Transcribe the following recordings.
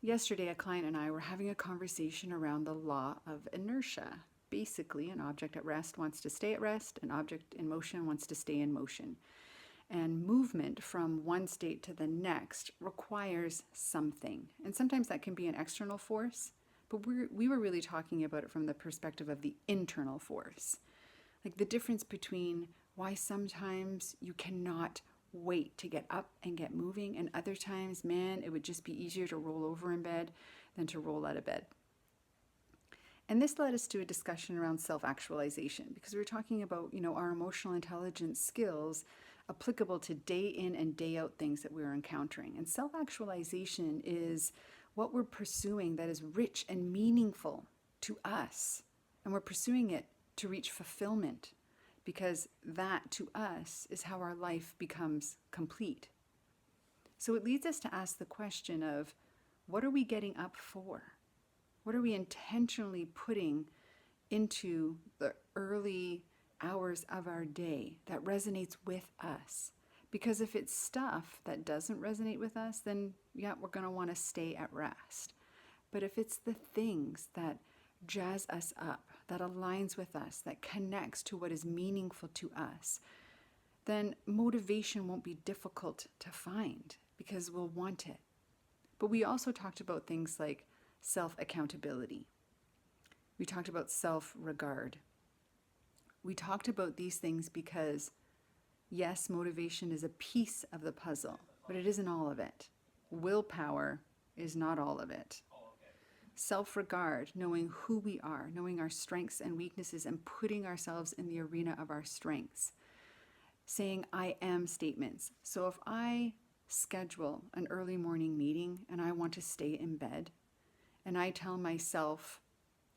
Yesterday, a client and I were having a conversation around the law of inertia. Basically, an object at rest wants to stay at rest, an object in motion wants to stay in motion. And movement from one state to the next requires something. And sometimes that can be an external force, but we were really talking about it from the perspective of the internal force. Like the difference between why sometimes you cannot wait to get up and get moving, and other times, man, it would just be easier to roll over in bed than to roll out of bed. And this led us to a discussion around self-actualization, because we were talking about, our emotional intelligence skills applicable to day in and day out things that we're encountering. And self-actualization is what we're pursuing that is rich and meaningful to us. And we're pursuing it to reach fulfillment, because that to us is how our life becomes complete. So it leads us to ask the question of, what are we getting up for? What are we intentionally putting into the early hours of our day that resonates with us? Because if it's stuff that doesn't resonate with us, then yeah, we're going to want to stay at rest. But if it's the things that jazz us up, that aligns with us, that connects to what is meaningful to us, then motivation won't be difficult to find because we'll want it. But we also talked about things like self-accountability. We talked about self-regard. We talked about these things because, yes, motivation is a piece of the puzzle, but it isn't all of it. Willpower is not all of it. Self-regard, knowing who we are, knowing our strengths and weaknesses, and putting ourselves in the arena of our strengths. Saying I am statements. So if I schedule an early morning meeting and I want to stay in bed, and I tell myself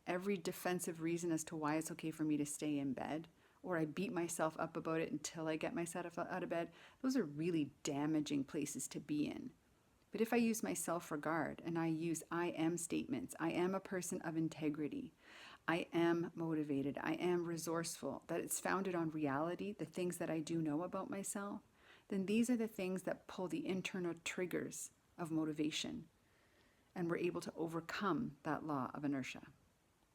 every defensive reason as to why it's okay for me to stay in bed, or I beat myself up about it until I get myself out of bed, those are really damaging places to be in. But if I use my self-regard and I use I am statements, I am a person of integrity, I am motivated, I am resourceful, that it's founded on reality, the things that I do know about myself, then these are the things that pull the internal triggers of motivation. And we're able to overcome that law of inertia.